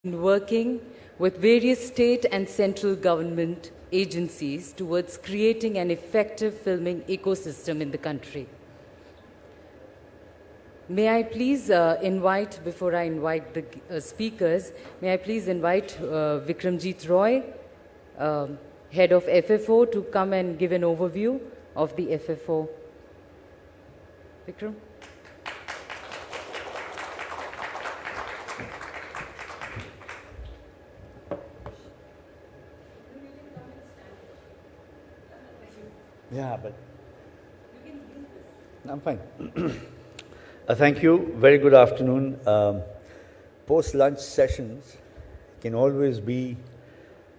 in working with various state and central government agencies towards creating an effective filming ecosystem in the country. May I please invite, before I invite the speakers, may I please invite Vikramjit Roy, Head of FFO, to come and give an overview of the FFO. Vikram? Yeah, but I'm fine. Thank you. Very good afternoon. Post-lunch sessions can always be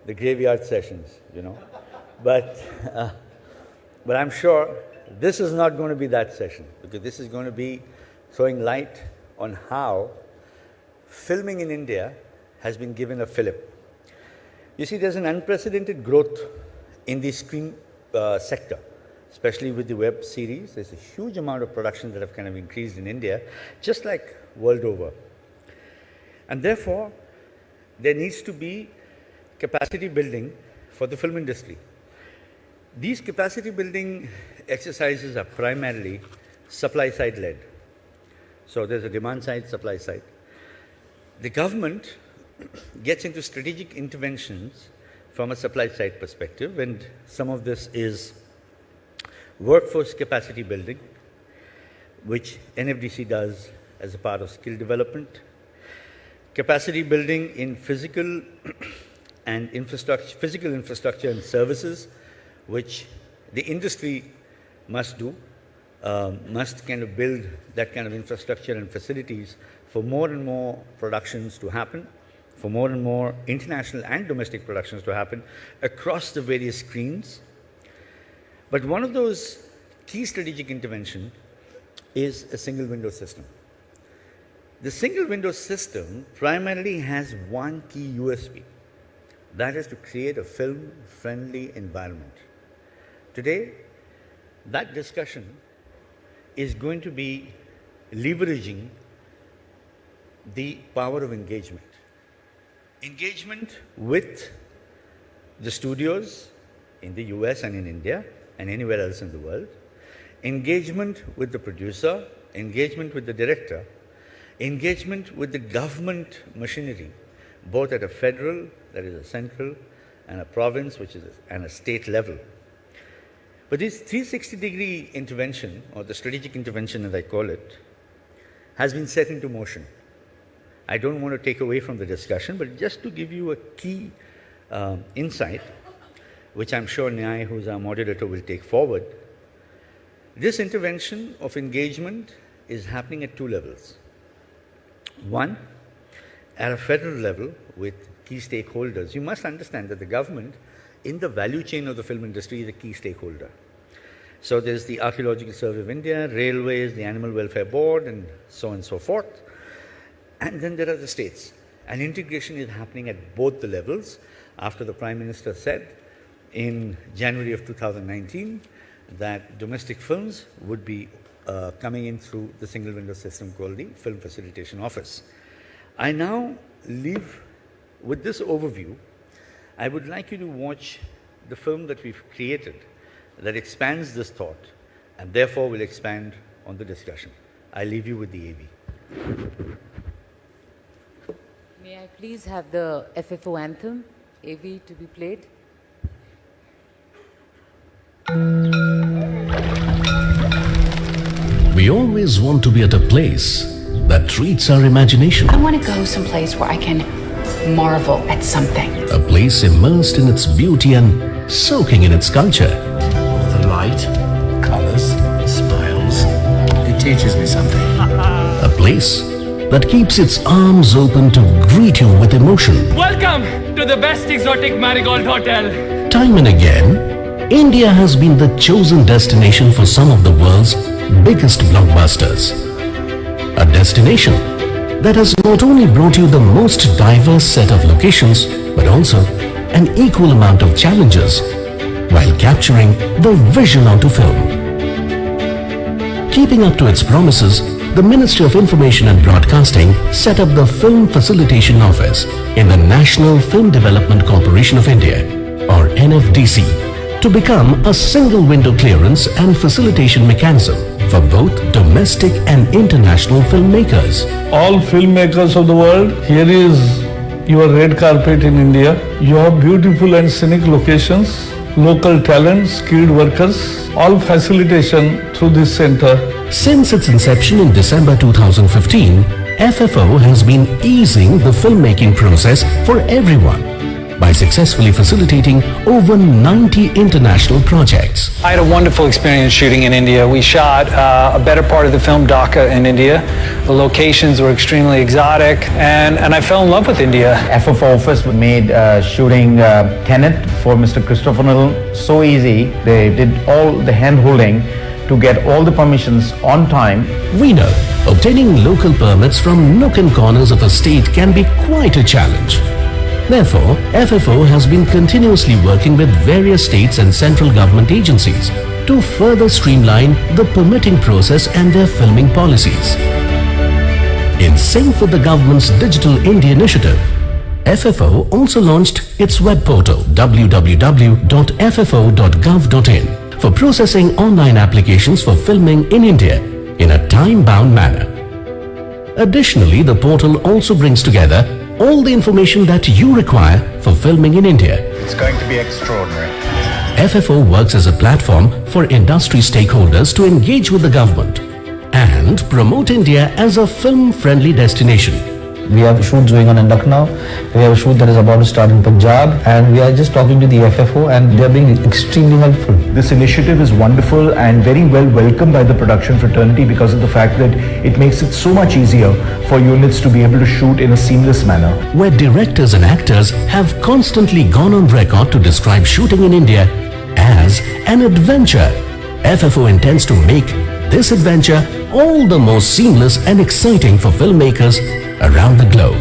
the graveyard sessions, you know. But I'm sure this is not going to be that session, because this is going to be throwing light on how filming in India has been given a fillip. You see, there's an unprecedented growth in the screen sector, especially with the web series. There's a huge amount of production that have kind of increased in India, just like world over. And therefore, there needs to be capacity building for the film industry. These capacity building exercises are primarily supply side led. So there's a demand side, supply side. The government gets into strategic interventions from a supply side perspective, and some of this is workforce capacity building, which NFDC does as a part of skill development, capacity building in physical infrastructure and services, which the industry must do, must kind of build that kind of infrastructure and facilities for more and more productions to happen, for more and more international and domestic productions to happen across the various screens. But one of those key strategic intervention is a single window system. The single window system primarily has one key USP. That is to create a film-friendly environment. Today, that discussion is going to be leveraging the power of engagement. Engagement with the studios in the US and in India and anywhere else in the world, engagement with the producer, engagement with the director, engagement with the government machinery, both at a federal, that is a central, and a province, which is and a state level. But this 360-degree intervention, or the strategic intervention as I call it, has been set into motion. I don't want to take away from the discussion, but just to give you a key insight, which I'm sure Nyay, who's our moderator, will take forward. This intervention of engagement is happening at two levels. One, at a federal level with key stakeholders. You must understand that the government in the value chain of the film industry is a key stakeholder. So there's the Archaeological Survey of India, Railways, the Animal Welfare Board, and so on and so forth. And then there are the states. And integration is happening at both the levels after the Prime Minister said in January of 2019 that domestic films would be coming in through the single window system called the Film Facilitation Office. I now leave with this overview. I would like you to watch the film that we've created that expands this thought and therefore will expand on the discussion. I leave you with the AV. May I please have the FFO anthem, AV, to be played? We always want to be at a place that treats our imagination. I want to go someplace where I can marvel at something. A place immersed in its beauty and soaking in its culture. The light, colors, smiles. It teaches me something. A place that keeps its arms open to greet you with emotion. Welcome to the best exotic marigold hotel. Time and again, India has been the chosen destination for some of the world's biggest blockbusters. A destination that has not only brought you the most diverse set of locations, but also an equal amount of challenges while capturing the vision onto film. Keeping up to its promises, the Ministry of Information and Broadcasting set up the Film Facilitation Office in the National Film Development Corporation of India, or NFDC, to become a single window clearance and facilitation mechanism for both domestic and international filmmakers. All filmmakers of the world, here is your red carpet in India. Your beautiful and scenic locations, local talent, skilled workers, all facilitation through this center. Since its inception in December 2015, FFO has been easing the filmmaking process for everyone by successfully facilitating over 90 international projects. I had a wonderful experience shooting in India. We shot a better part of the film Dhaka in India. The locations were extremely exotic, and I fell in love with India. FFO office made shooting Tenet for Mr. Christopher Nolan so easy. They did all the hand-holding to get all the permissions on time. We know obtaining local permits from nook and corners of a state can be quite a challenge. Therefore, FFO has been continuously working with various states and central government agencies to further streamline the permitting process and their filming policies. In sync with the government's Digital India initiative, FFO also launched its web portal www.ffo.gov.in for processing online applications for filming in India in a time-bound manner. Additionally, the portal also brings together all the information that you require for filming in India. It's going to be extraordinary. FFO works as a platform for industry stakeholders to engage with the government and promote India as a film-friendly destination. We have shoots going on in Lucknow. We have a shoot that is about to start in Punjab, and we are just talking to the FFO, and they are being extremely helpful. This initiative is wonderful and very well welcomed by the production fraternity because of the fact that it makes it so much easier for units to be able to shoot in a seamless manner. Where directors and actors have constantly gone on record to describe shooting in India as an adventure, FFO intends to make this adventure all the more seamless and exciting for filmmakers around the globe.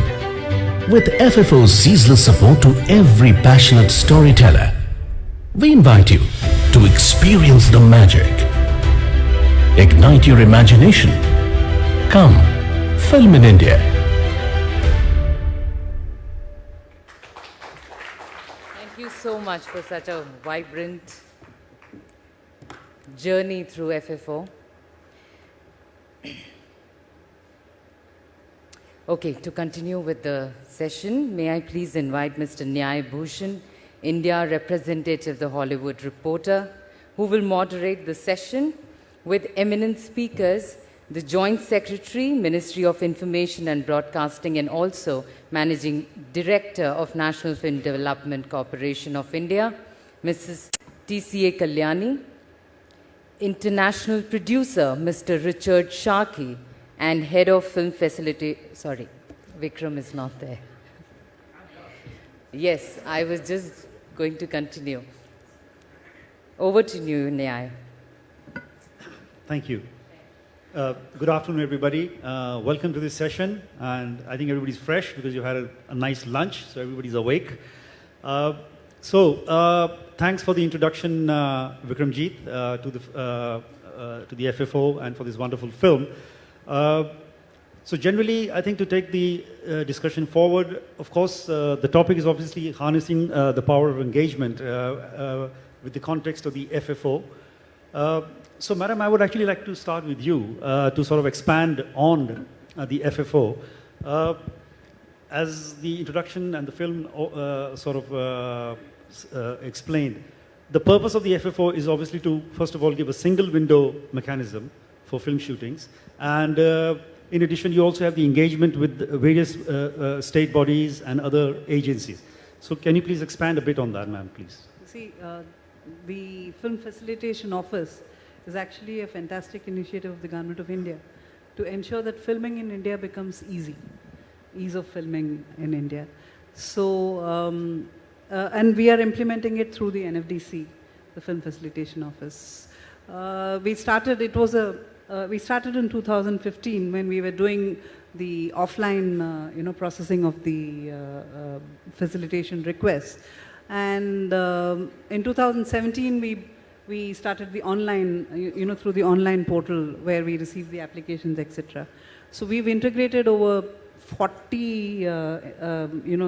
With FFO's ceaseless support to every passionate storyteller, we invite you to experience the magic. Ignite your imagination. Come, film in India. Thank you so much for such a vibrant journey through FFO. Okay, to continue with the session, may I please invite Mr. Nyay Bhushan, India representative, the Hollywood Reporter, who will moderate the session with eminent speakers, the Joint Secretary, Ministry of Information and Broadcasting, and also Managing Director of National Film Development Corporation of India, Mrs. TCA Kalyani, International Producer, Mr. Richard Sharkey, and Head of Film Facility, sorry, Vikram is not there. Yes, I was just going to continue. Over to you, Nyay. Thank you. Good afternoon, everybody. Welcome to this session, and I think everybody's fresh because you had a nice lunch, so everybody's awake. Thanks for the introduction, Vikramjit, to the FFO and for this wonderful film. So generally, I think to take the discussion forward, of course, the topic is obviously harnessing the power of engagement with the context of the FFO. So, Madam, I would actually like to start with you to sort of expand on the FFO. As the introduction and the film explained, the purpose of the FFO is obviously to, first of all, give a single window mechanism for film shootings. And in addition, you also have the engagement with various state bodies and other agencies. So can you please expand a bit on that, ma'am, please? See, the Film Facilitation Office is actually a fantastic initiative of the Government of India to ensure that filming in India becomes ease of filming in India. So, and we are implementing it through the NFDC, the Film Facilitation Office. We started in 2015 when we were doing the offline, processing of the facilitation requests. And in 2017, we started the online, through the online portal where we receive the applications, etc. So we've integrated over 40,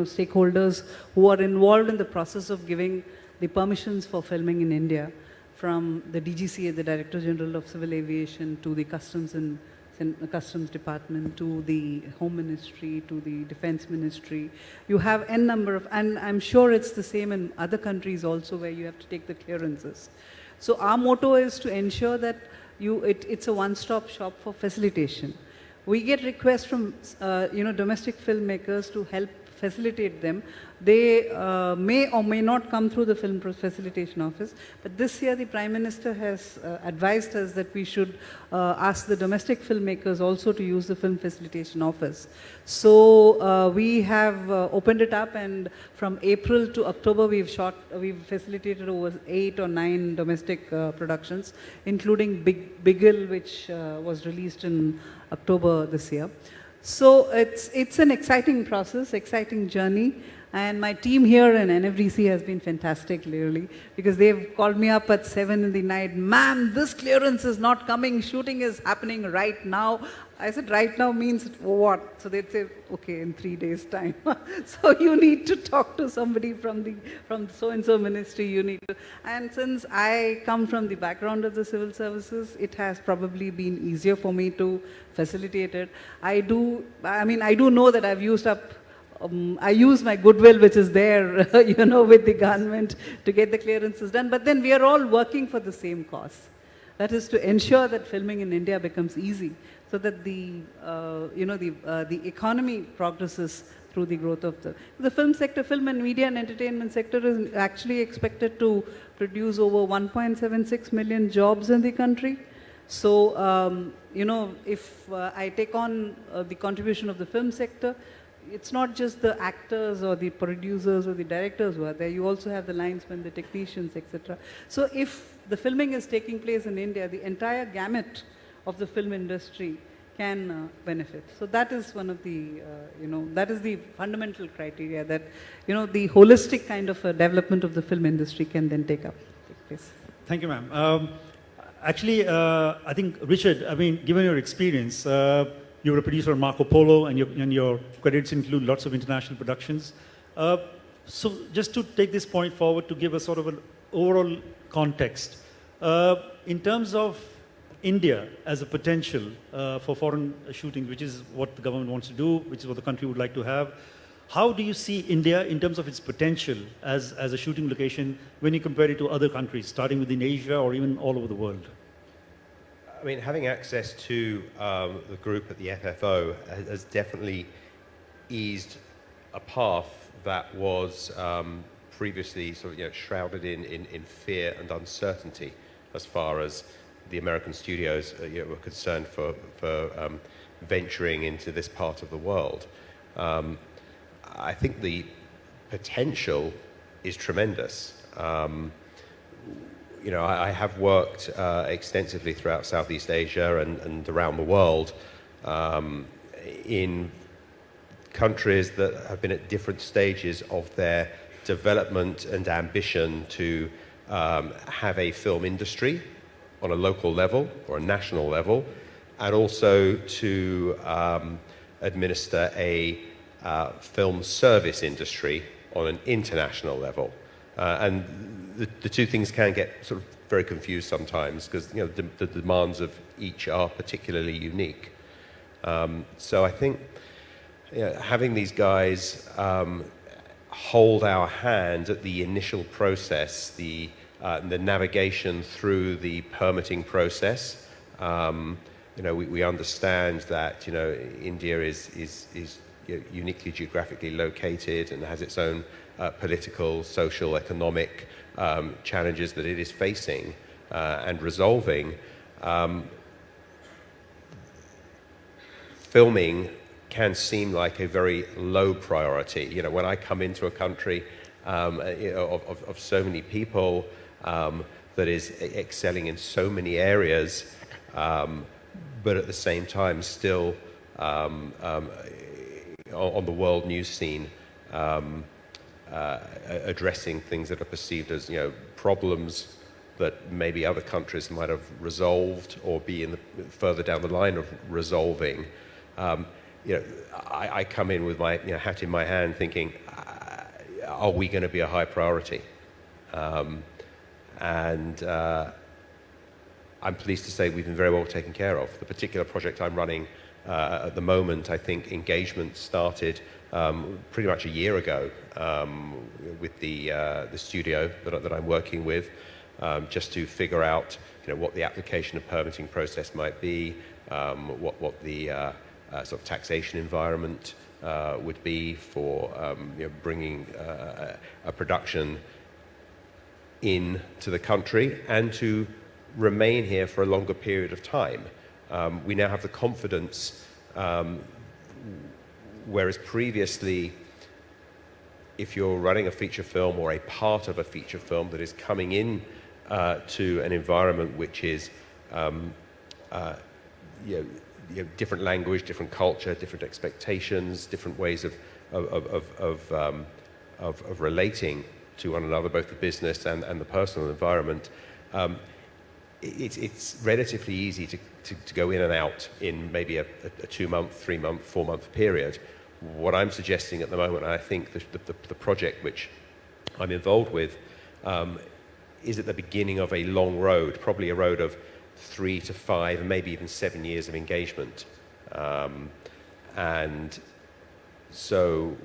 stakeholders who are involved in the process of giving the permissions for filming in India, from the DGCA, the Director General of Civil Aviation, to the Customs Department, to the Home Ministry, to the Defense Ministry. You have N number of, and I'm sure it's the same in other countries also where you have to take the clearances. So our motto is to ensure that it's a one-stop shop for facilitation. We get requests from domestic filmmakers to help facilitate them. They may or may not come through the Film Facilitation Office, but this year the Prime Minister has advised us that we should ask the domestic filmmakers also to use the Film Facilitation Office. So we have opened it up, and from April to October we've facilitated over 8 or 9 domestic productions, including Bigil, which was released in October this year. So it's an exciting process, exciting journey, and my team here in NFDC has been fantastic, literally, because they've called me up at 7 in the night, "Ma'am, this clearance is not coming, shooting is happening right now." I said, "Right now" means what? So they'd say, "Okay, in 3 days' time." So you need to talk to somebody from so-and-so ministry, you need to. And since I come from the background of the civil services, it has probably been easier for me to facilitate it. I do know that I've used up, I use my goodwill which is there, with the government to get the clearances done. But then we are all working for the same cause. That is to ensure that filming in India becomes easy, so that the economy progresses through the growth of the film sector. Film and media and entertainment sector is actually expected to produce over 1.76 million jobs in the country. So, if I take on the contribution of the film sector, it's not just the actors or the producers or the directors who are there. You also have the linesmen, the technicians, etc. So if the filming is taking place in India, the entire gamut of the film industry can benefit. So that is one of the, that is the fundamental criteria, that, the holistic kind of development of the film industry can then take place. Thank you, ma'am. Actually, I think, Richard, given your experience, you were a producer on Marco Polo, and your credits include lots of international productions. So just to take this point forward, to give a sort of an overall context, in terms of India as a potential for foreign shooting, which is what the government wants to do, which is what the country would like to have, how do you see India in terms of its potential as a shooting location when you compare it to other countries, starting within Asia or even all over the world? Having access to the group at the FFO has definitely eased a path that was previously sort of shrouded in fear and uncertainty as far as the American studios were concerned for venturing into this part of the world. I think the potential is tremendous. I have worked extensively throughout Southeast Asia and around the world in countries that have been at different stages of their development and ambition to have a film industry on a local level or a national level, and also to administer a film service industry on an international level. And the two things can get sort of very confused sometimes, because the demands of each are particularly unique. So I think having these guys hold our hand at the initial process, the navigation through the permitting process. We understand that India is uniquely geographically located and has its own political, social, economic challenges that it is facing and resolving. Filming can seem like a very low priority. When I come into a country of so many people that is excelling in so many areas, but at the same time still on the world news scene, addressing things that are perceived as problems that maybe other countries might have resolved or be further down the line of resolving. I come in with my hat in my hand thinking, are we going to be a high priority? I'm pleased to say we've been very well taken care of. The particular project I'm running at the moment, I think engagement started pretty much a year ago with the studio that I'm working with, just to figure out what the application and permitting process might be, what the sort of taxation environment would be for bringing a production into the country and to remain here for a longer period of time. We now have the confidence, whereas previously, if you're running a feature film or a part of a feature film that is coming in to an environment which is different language, different culture, different expectations, different ways of relating to one another, both the business and the personal environment, it's relatively easy to go in and out in maybe a 2-month, 3-month, 4-month period. What I'm suggesting at the moment, and I think the project which I'm involved with, is at the beginning of a long road, probably a road of 3 to 5, and maybe even 7 years of engagement. And so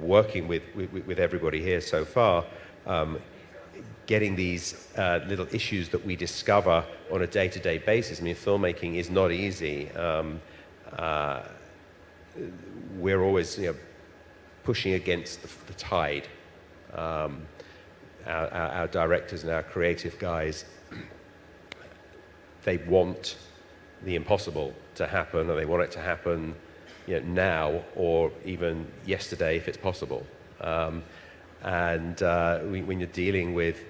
working with everybody here so far, getting these little issues that we discover on a day-to-day basis. I mean, filmmaking is not easy. We're always pushing against the tide. Our directors and our creative guys, they want the impossible to happen, and they want it to happen now or even yesterday if it's possible. When you're dealing with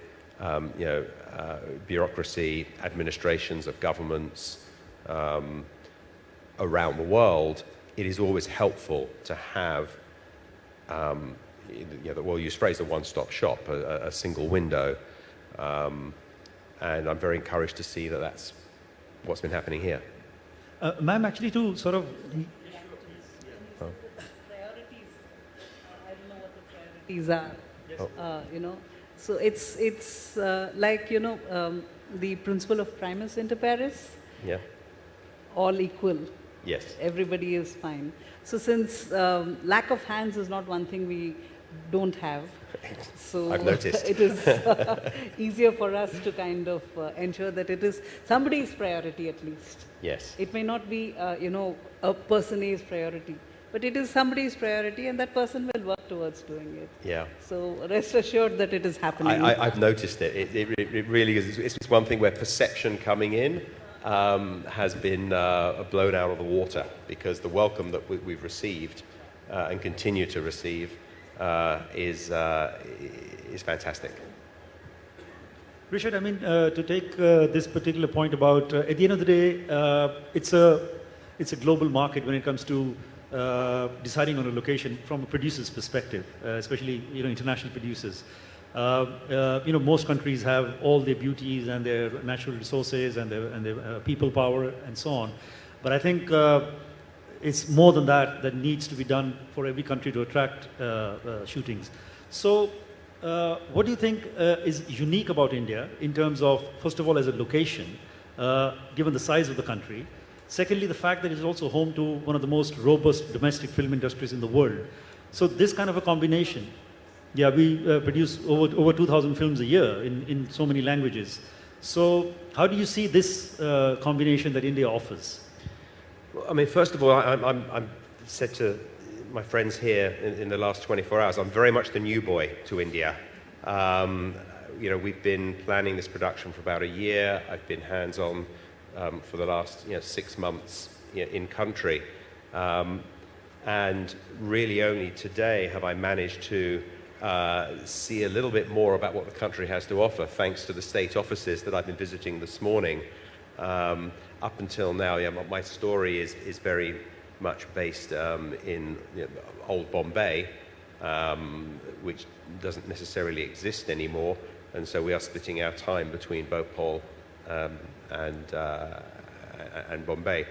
bureaucracy, administrations of governments around the world, it is always helpful to have, we'll use phrase, a one-stop shop, a single window. And I'm very encouraged to see that that's what's been happening here. Ma'am, actually to sort of... These are, so it's like the principle of primus inter pares. Yeah. All equal. Yes. Everybody is fine. So since lack of hands is not one thing we don't have, so I've noticed. it is easier for us to kind of ensure that it is somebody's priority at least. Yes. It may not be a person's priority, but it is somebody's priority, and that person will work towards doing it. Yeah. So rest assured that it is happening. I've noticed it. It really is. It's one thing where perception coming in has been blown out of the water, because the welcome that we've received and continue to receive is fantastic. Richard, I mean, to take this particular point about, at the end of the day, it's a global market when it comes to deciding on a location from a producer's perspective, especially international producers. Most countries have all their beauties and their natural resources and their people power and so on. But I think it's more than that needs to be done for every country to attract shootings. So what do you think is unique about India in terms of, first of all, as a location, given the size of the country? Secondly, the fact that it's also home to one of the most robust domestic film industries in the world. So this kind of a combination, we produce over 2,000 films a year in so many languages. So how do you see this combination that India offers? Well, I mean, first of all, I'm said to my friends here in the last 24 hours, I'm very much the new boy to India. We've been planning this production for about a year. I've been hands-on for the last 6 months in country. And really only today have I managed to see a little bit more about what the country has to offer, thanks to the state offices that I've been visiting this morning. Up until now, my story is very much based in old Bombay, which doesn't necessarily exist anymore. And so we are splitting our time between Bhopal and Bombay,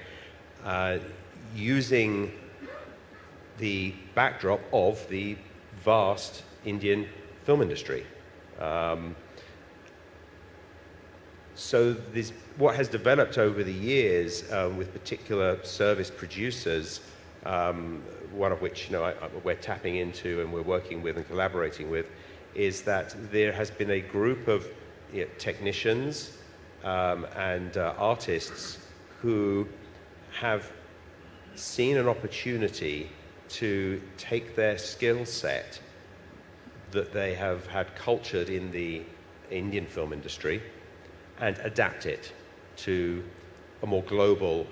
using the backdrop of the vast Indian film industry. So what has developed over the years with particular service producers, one of which we're tapping into and we're working with and collaborating with, is that there has been a group of technicians and artists who have seen an opportunity to take their skill set that they have had cultured in the Indian film industry and adapt it to a more global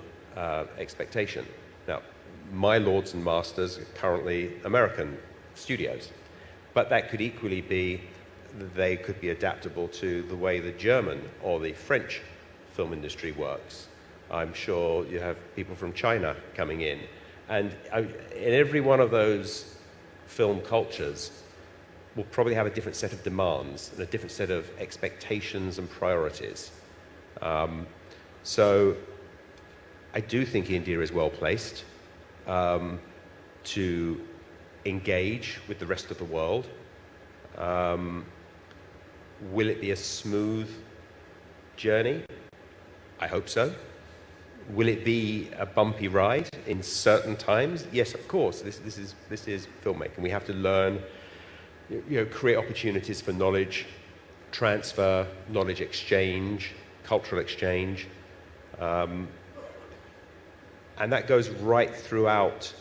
expectation. Now, my lords and masters are currently American studios, but that could equally be, they could be adaptable to the way the German or the French film industry works. I'm sure you have people from China coming in. And in every one of those film cultures, will probably have a different set of demands and a different set of expectations and priorities. So I do think India is well placed to engage with the rest of the world. Will it be a smooth journey? I hope so. Will it be a bumpy ride in certain times? Yes, of course. This is filmmaking. We have to learn, create opportunities for knowledge transfer, knowledge exchange, cultural exchange, and that goes right throughout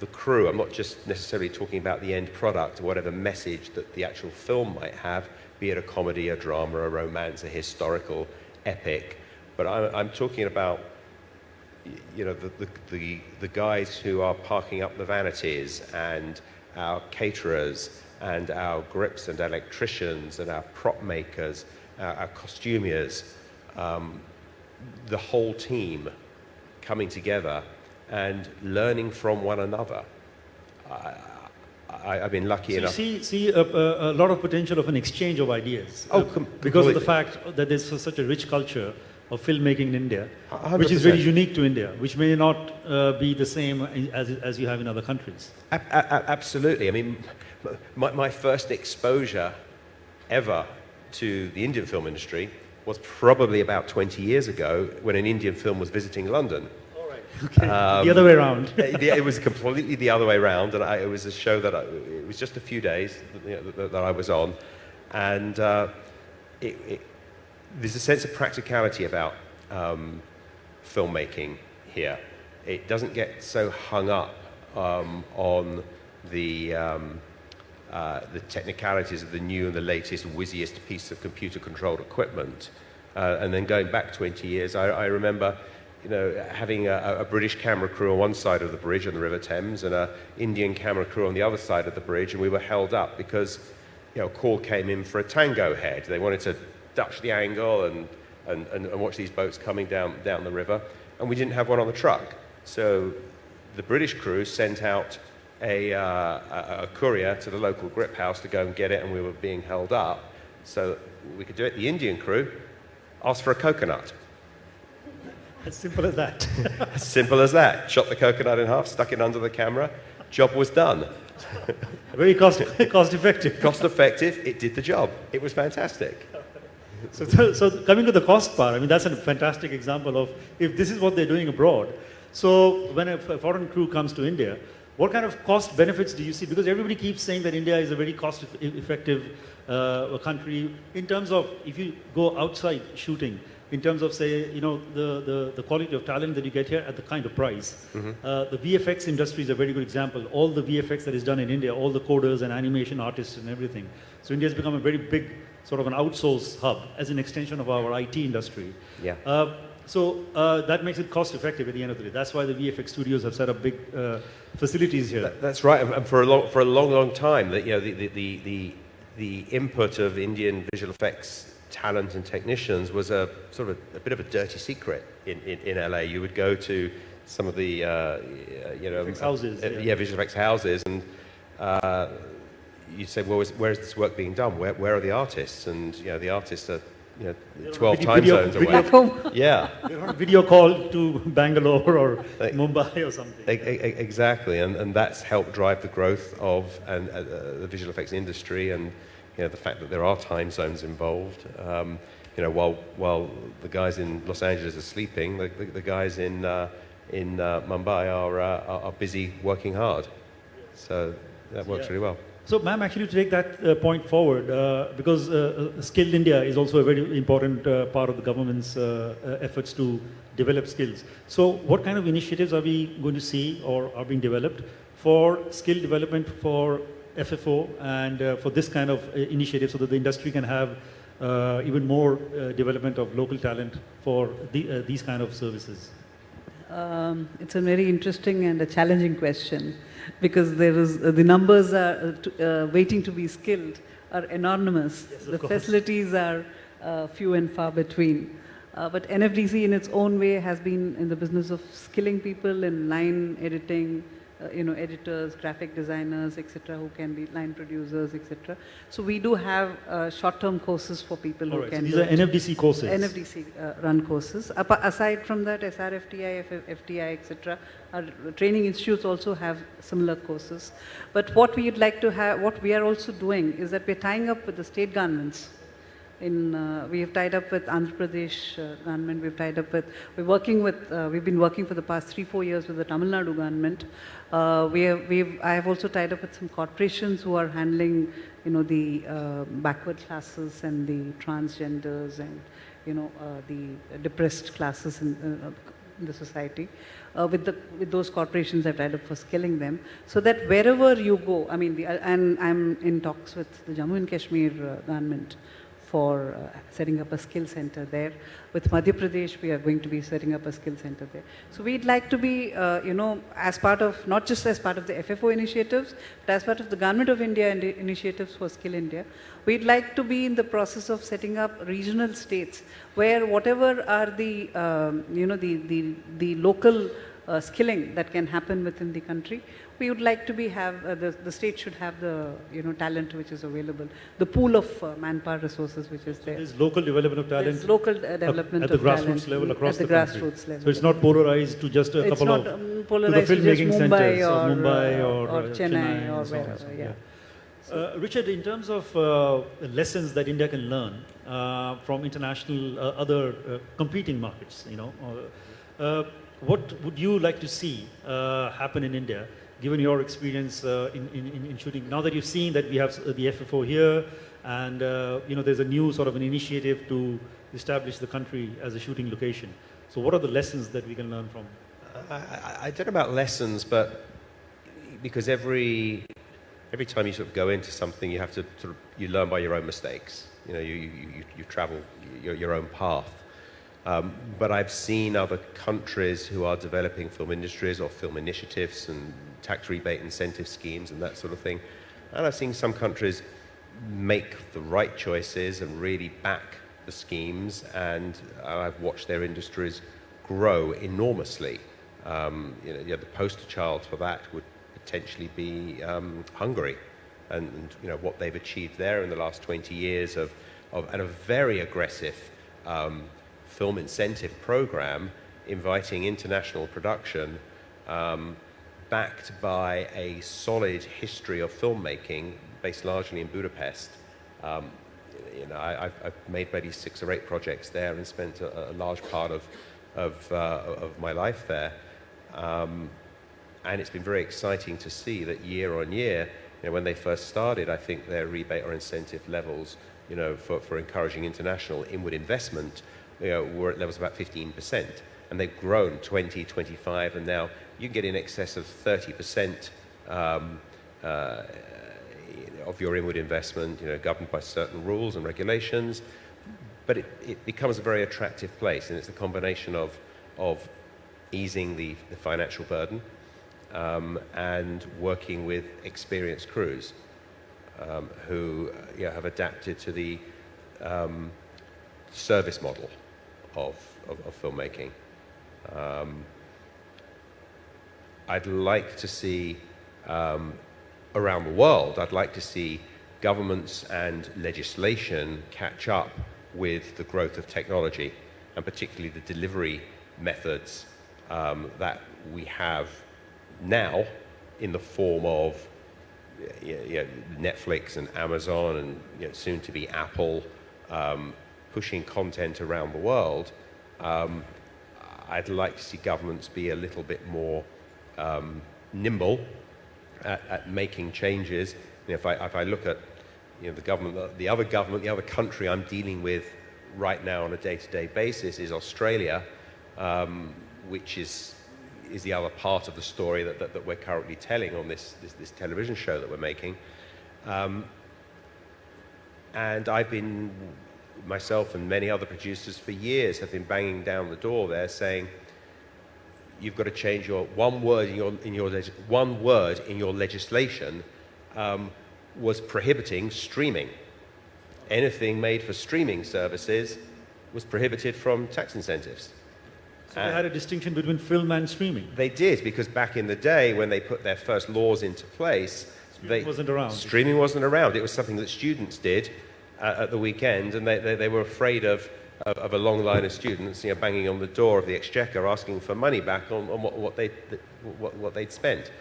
the crew. I'm not just necessarily talking about the end product or whatever message that the actual film might have, be it a comedy, a drama, a romance, a historical epic, but I'm talking about the guys who are parking up the vanities, and our caterers, and our grips and electricians, and our prop makers, our costumiers, the whole team coming together and learning from one another. I've been lucky enough. See a lot of potential of an exchange of ideas. Because of the fact that there's such a rich culture of filmmaking in India, 100%. Which is very unique to India, which may not be the same as you have in other countries. Absolutely. I mean, my first exposure ever to the Indian film industry was probably about 20 years ago when an Indian film was visiting London. Okay. The other way around. It was completely the other way around, and it was a show that it was just a few days that I was on, and there's a sense of practicality about filmmaking here. It doesn't get so hung up on the technicalities of the new and the latest, whizziest piece of computer-controlled equipment. And then going back 20 years, I remember having a British camera crew on one side of the bridge on the River Thames and an Indian camera crew on the other side of the bridge, and we were held up because a call came in for a tango head. They wanted to Dutch the angle and watch these boats coming down the river, and we didn't have one on the truck. So the British crew sent out a courier to the local grip house to go and get it, and we were being held up. So we could do it. The Indian crew asked for a coconut. As simple as that. As simple as that. Chopped the coconut in half, stuck it under the camera, job was done. Very cost effective. Cost effective, it did the job. It was fantastic. So coming to the cost part, I mean, that's a fantastic example of if this is what they're doing abroad. So when a foreign crew comes to India, what kind of cost benefits do you see? Because everybody keeps saying that India is a very cost effective country in terms of if you go outside shooting, in terms of say, the quality of talent that you get here at the kind of price. Mm-hmm. The VFX industry is a very good example. All the VFX that is done in India, all the coders and animation artists and everything. So India has become a very big sort of an outsource hub as an extension of our IT industry. Yeah. So that makes it cost effective at the end of the day. That's why the VFX studios have set up big facilities here. That's right. And for a long time, that the input of Indian visual effects talent and technicians was a sort of a bit of a dirty secret in LA. You would go to some of the VFX houses, visual effects houses, and you'd say, well, where is this work being done? Where are the artists? And the artists are 12 time zones away. Yeah. They're on a video call to Bangalore or Mumbai or something. Exactly, and that's helped drive the growth of the visual effects industry, and the fact that there are time zones involved. While the guys in Los Angeles are sleeping, the guys in Mumbai are busy working hard. So that works really well. So, ma'am, actually to take that point forward, because Skilled India is also a very important part of the government's efforts to develop skills. So, what kind of initiatives are we going to see or are being developed for skill development for FFO and for this kind of initiative, so that the industry can have even more development of local talent for these kind of services? It's a very interesting and a challenging question, because there is the numbers are waiting to be skilled are enormous. Yes, the facilities are few and far between. But NFDC in its own way has been in the business of skilling people in line editing, editors, graphic designers, etc., who can be line producers, etc. So we do have short-term courses for people who can. So these are NFDC courses. NFDC run courses. Aside from that, SRFTI, FTI, etc., our training institutes also have similar courses. But what we'd like to have, what we are also doing, is that we're tying up with the state governments. We have tied up with Andhra Pradesh government. We've been working for the past 3-4 years with the Tamil Nadu government. I have also tied up with some corporations who are handling, the backward classes and the transgenders and, the depressed classes in the society. With those corporations, I've tied up for skilling them, so that wherever you go, and I'm in talks with the Jammu and Kashmir government for setting up a skill center there. With Madhya Pradesh, we are going to be setting up a skill center there. So we'd like to be, as part of, not just as part of the FFO initiatives, but as part of the Government of India initiatives for Skill India, we'd like to be in the process of setting up regional states where whatever are the, the local skilling that can happen within the country, we would like to the state should have the talent which is available, the pool of manpower resources which is there. There's local development of talent. There's local development at the grassroots level across the country. Grassroots level. So it's not polarized to just a couple of filmmaking centers of Mumbai or Chennai or wherever. Yeah. Richard, in terms of lessons that India can learn from international other competing markets, what would you like to see happen in India, given your experience in shooting? Now that you've seen that we have the FFO here, and there's a new sort of an initiative to establish the country as a shooting location. So what are the lessons that we can learn from? I don't know about lessons, but because every time you sort of go into something, you have to you learn by your own mistakes. You travel your own path. But I've seen other countries who are developing film industries or film initiatives and tax rebate incentive schemes and that sort of thing. And I've seen some countries make the right choices and really back the schemes, and I've watched their industries grow enormously. The poster child for that would potentially be Hungary, and what they've achieved there in the last 20 years of a very aggressive film incentive program, inviting international production, backed by a solid history of filmmaking based largely in Budapest. I've made maybe 6 or 8 projects there and spent a large part of my life there. And it's been very exciting to see that year on year, when they first started, I think their rebate or incentive levels, for encouraging international inward investment, were at levels of about 15%, and they've grown 20, 25, and now you can get in excess of 30% of your inward investment, governed by certain rules and regulations. But it becomes a very attractive place, and it's a combination of easing the financial burden and working with experienced crews who have adapted to the service model of filmmaking. I'd like to see around the world, I'd like to see governments and legislation catch up with the growth of technology, and particularly the delivery methods that we have now in the form of Netflix and Amazon and soon to be Apple pushing content around the world. I'd like to see governments be a little bit more nimble at making changes. If I look at the other country I'm dealing with right now on a day-to-day basis is Australia, which is the other part of the story that we're currently telling on this television show that we're making. And I've been, myself and many other producers for years have been banging down the door there saying, you've got to change your one word in your legislation was prohibiting streaming. Anything made for streaming services was prohibited from tax incentives. So they had a distinction between film and streaming. They did, because back in the day when they put their first laws into place, streaming wasn't around. Streaming wasn't around. It was something that students did at the weekend, and they were afraid of a long line of students banging on the door of the Exchequer asking for money back on what they'd spent.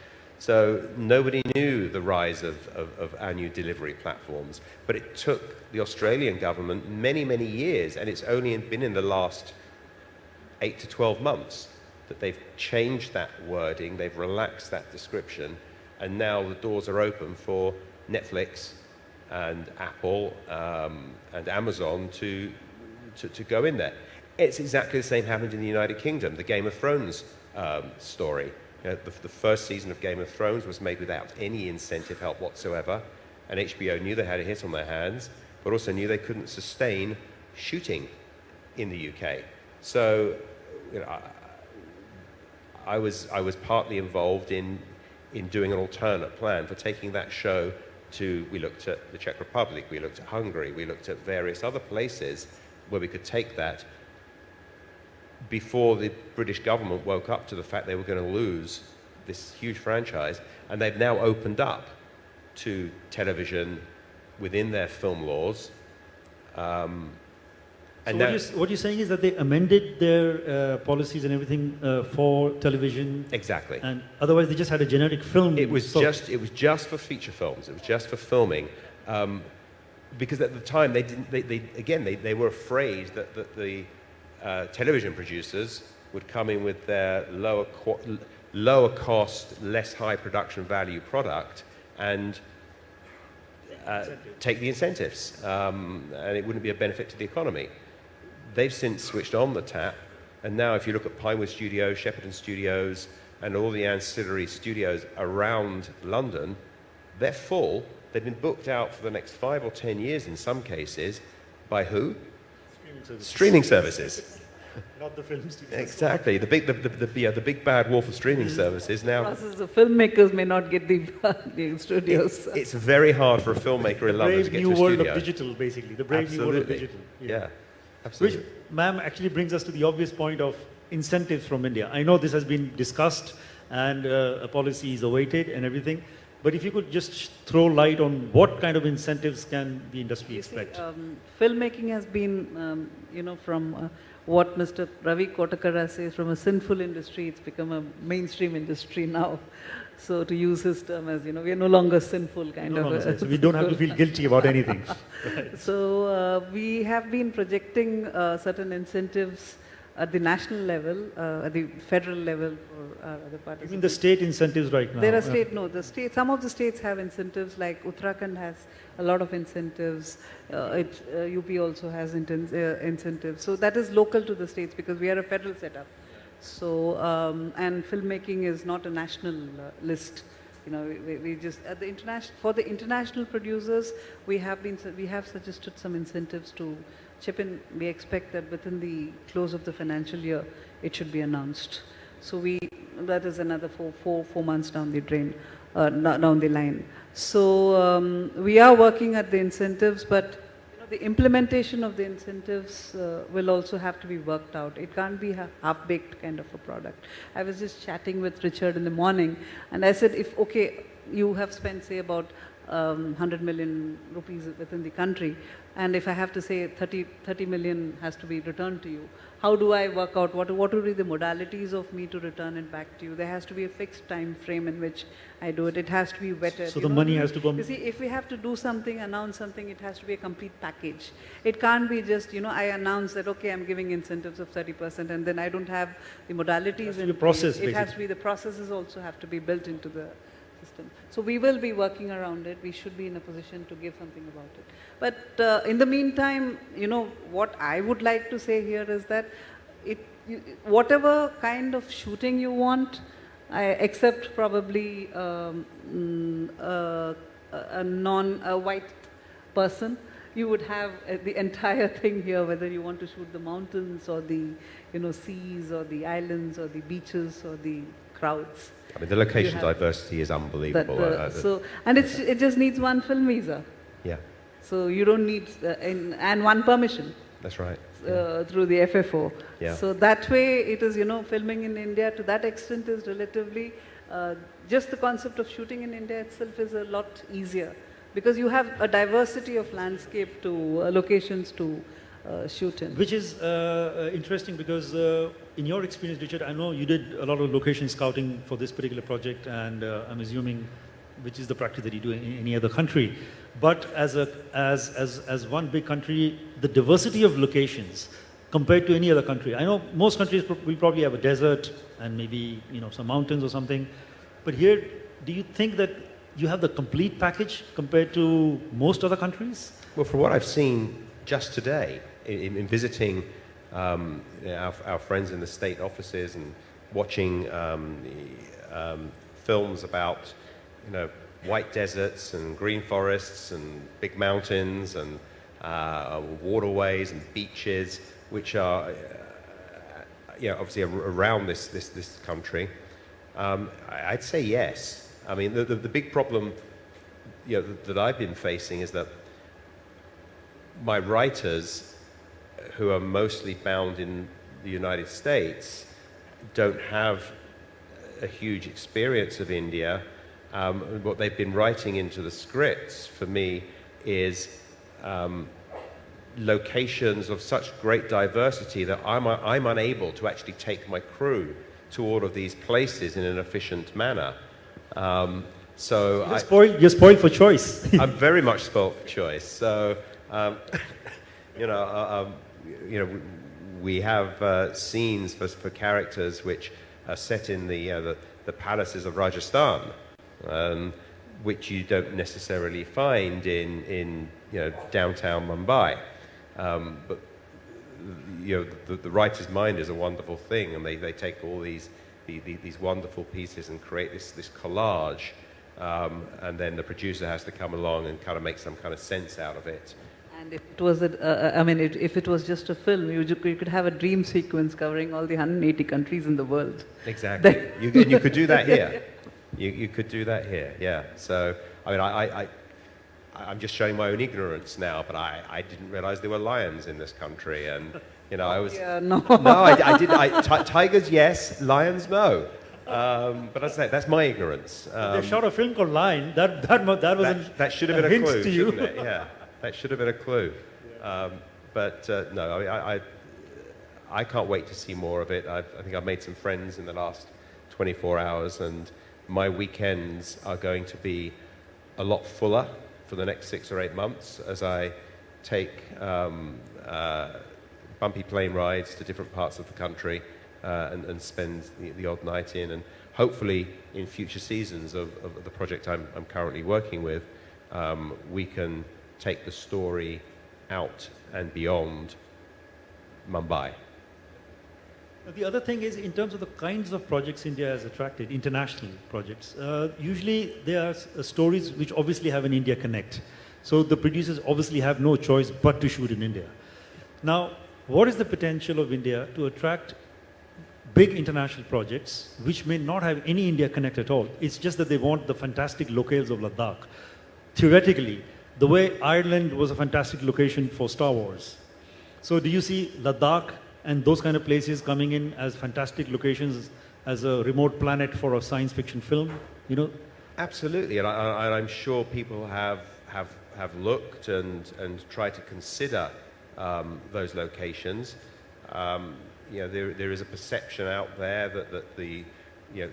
So nobody knew the rise of our new delivery platforms. But it took the Australian government many, many years, and it's only been in the last 8 to 12 months that they've changed that wording, they've relaxed that description, and now the doors are open for Netflix and Apple and Amazon to go in there. It's exactly the same happened in the United Kingdom, the Game of Thrones story. The first season of Game of Thrones was made without any incentive help whatsoever, and HBO knew they had a hit on their hands, but also knew they couldn't sustain shooting in the UK. So I was partly involved in doing an alternate plan for taking that show to, we looked at the Czech Republic, we looked at Hungary, we looked at various other places where we could take that before the British government woke up to the fact they were going to lose this huge franchise, and they've now opened up to television within their film laws. And so what you're saying is that they amended their policies and everything for television. Exactly. And otherwise they just had a generic film. It was just for feature films. It was just for filming, because at the time they were afraid that the television producers would come in with their lower cost, less high production value product and take the incentives, and it wouldn't be a benefit to the economy. They've since switched on the tap, and now if you look at Pinewood Studios, Shepperton Studios, and all the ancillary studios around London, they're full. They've been booked out for the next 5 or 10 years in some cases. By who? Streaming services. Not the film studios. Exactly. The big bad wolf of streaming services now. The filmmakers may not get the studios. It's very hard for a filmmaker in London to get to a studio. The brave new world of digital, basically. The brave new world of digital. Yeah. Absolutely. Which, ma'am, actually brings us to the obvious point of incentives from India. I know this has been discussed and a policy is awaited and everything, but if you could just throw light on what kind of incentives can the industry expect? Filmmaking has been, from what Mr. Ravi Kotakara says, from a sinful industry, it's become a mainstream industry now. So to use his term as, we are no longer sinful kind of. So we don't have to feel guilty about anything. Right. So we have been projecting certain incentives at the national level, at the federal level for other parties. You mean the state incentives right now? There are some of the states have incentives, like Uttarakhand has a lot of incentives. UP also has incentives. So that is local to the states because we are a federal setup. So, and filmmaking is not a national list. We just at the for the international producers, we have suggested some incentives to chip in. We expect that within the close of the financial year, it should be announced. So that is another four months down the line. So we are working at the incentives, but the implementation of the incentives will also have to be worked out. It can't be a half-baked kind of a product. I was just chatting with Richard in the morning, and I said, you have spent, say, about 100 million rupees within the country, and if I have to say 30 million has to be returned to you, how do I work out what would be the modalities of me to return it back to you? There has to be a fixed time frame in which I do it. It has to be vetted. So the money has to come. You see, if we have to do something, announce something, it has to be a complete package. It can't be just, I announce that, okay, I'm giving incentives of 30% and then I don't have the modalities in the process, place. It has to be, the processes also have to be built into the system. So we will be working around it. We should be in a position to give something about it. But in the meantime, what I would like to say here is that whatever kind of shooting you want, except probably a white person, you would have the entire thing here, whether you want to shoot the mountains or the seas or the islands or the beaches or the crowds. I mean, the location diversity is unbelievable. And it just needs one film visa. Yeah. So you don't need, and one permission. That's right. Through the FFO. Yeah. So that way it is, filming in India to that extent is relatively, just the concept of shooting in India itself is a lot easier because you have a diversity of landscape to locations to shoot in. Which is interesting because in your experience, Richard, I know you did a lot of location scouting for this particular project, and I'm assuming which is the practice that you do in any other country. But as one big country, the diversity of locations compared to any other country. I know most countries will probably have a desert and maybe some mountains or something. But here, do you think that you have the complete package compared to most other countries? Well, from what I've seen just today in visiting our friends in the state offices and watching films about white deserts and green forests and big mountains and waterways and beaches, which are obviously around this country. I'd say yes. I mean, the big problem that I've been facing is that my writers, who are mostly found in the United States, don't have a huge experience of India. What they've been writing into the scripts for me is locations of such great diversity that I'm unable to actually take my crew to all of these places in an efficient manner. So you're spoiled for choice. I'm very much spoiled for choice. So we have scenes for characters which are set in the palaces of Rajasthan. Which you don't necessarily find in downtown Mumbai, but the writer's mind is a wonderful thing, and they take all these wonderful pieces and create this collage, and then the producer has to come along and kind of make some kind of sense out of it. And if it was, if it was just a film, you could have a dream sequence covering all the 180 countries in the world. Exactly, you could do that here. You could do that here, yeah. So, I mean, I'm just showing my own ignorance now, but I didn't realize there were lions in this country, and I was no. I did. Tigers, yes. Lions, no. But as I say, that's my ignorance. They shot a film called Lion. That was that should have been a clue, to you. shouldn't it? Yeah, that should have been a clue. But no, I can't wait to see more of it. I think I've made some friends in the last 24 hours, and my weekends are going to be a lot fuller for the next 6 or 8 months as I take bumpy plane rides to different parts of the country and spend the odd night in. And hopefully in future seasons of the project I'm currently working with, we can take the story out and beyond Mumbai. The other thing is, in terms of the kinds of projects India has attracted, international projects, usually there are stories which obviously have an India connect. So the producers obviously have no choice but to shoot in India. Now, what is the potential of India to attract big international projects which may not have any India connect at all? It's just that they want the fantastic locales of Ladakh. Theoretically, the way Ireland was a fantastic location for Star Wars. So do you see Ladakh and those kind of places coming in as fantastic locations as a remote planet for a science fiction film? Absolutely, and I'm sure people have looked and tried to consider those locations. There is a perception out there that the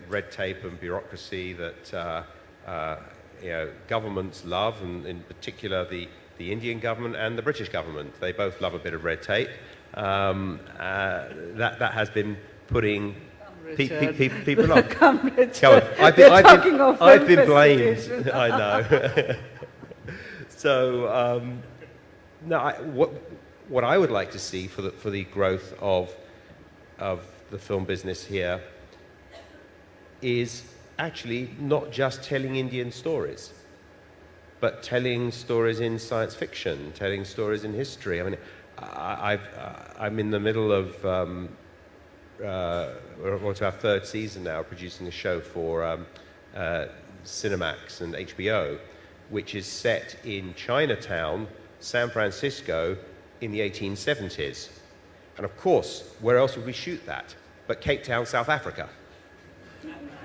red tape and bureaucracy that governments love, and in particular the Indian government and the British government, they both love a bit of red tape. That has been putting people off. Come, Richard. Come on. I've been blamed. I know. So, what I would like to see for the growth of the film business here is actually not just telling Indian stories, but telling stories in science fiction, telling stories in history. I mean, I'm in the middle of we're on to our third season now, producing a show for Cinemax and HBO, which is set in Chinatown, San Francisco, in the 1870s. And of course, where else would we shoot that but Cape Town, South Africa?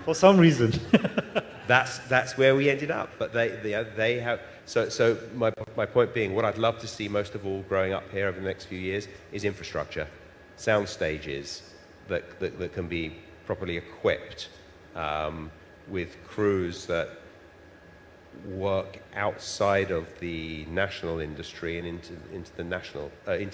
For some reason. That's where we ended up. But they have. So my point being, what I'd love to see most of all growing up here over the next few years is infrastructure, sound stages that can be properly equipped with crews that work outside of the national industry and into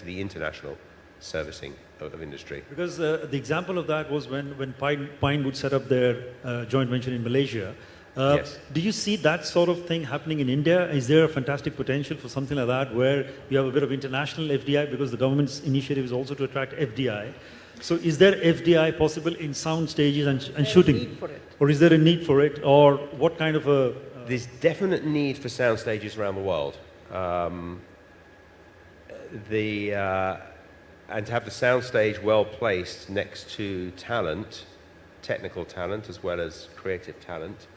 the international servicing of industry. Because the example of that was when Pinewood set up their joint venture in Malaysia. Yes. Do you see that sort of thing happening in India? Is there a fantastic potential for something like that where you have a bit of international FDI, because the government's initiative is also to attract FDI? So is there FDI possible in sound stages and shooting? Need for it. Or is there a need for it? Or what kind of a... There's definite need for sound stages around the world. And to have the sound stage well placed next to talent, technical talent as well as creative talent,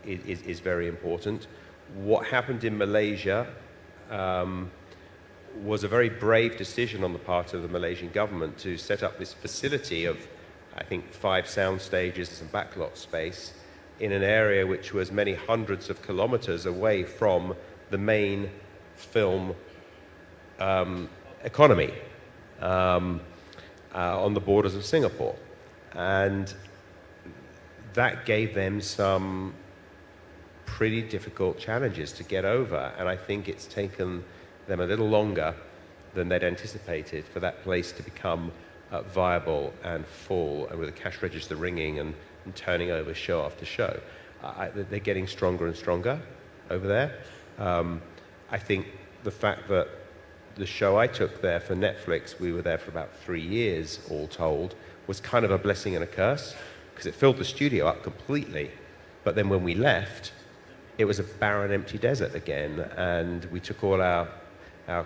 is very important. What happened in Malaysia was a very brave decision on the part of the Malaysian government to set up this facility of, I think, 5 sound stages and some backlot space in an area which was many hundreds of kilometers away from the main film economy on the borders of Singapore. And that gave them some pretty difficult challenges to get over, and I think it's taken them a little longer than they'd anticipated for that place to become viable and full, and with a cash register ringing and turning over show after show. They're getting stronger and stronger over there. I think the fact that the show I took there for Netflix, we were there for about 3 years all told, was kind of a blessing and a curse, because it filled the studio up completely. But then when we left, it was a barren, empty desert again, and we took all our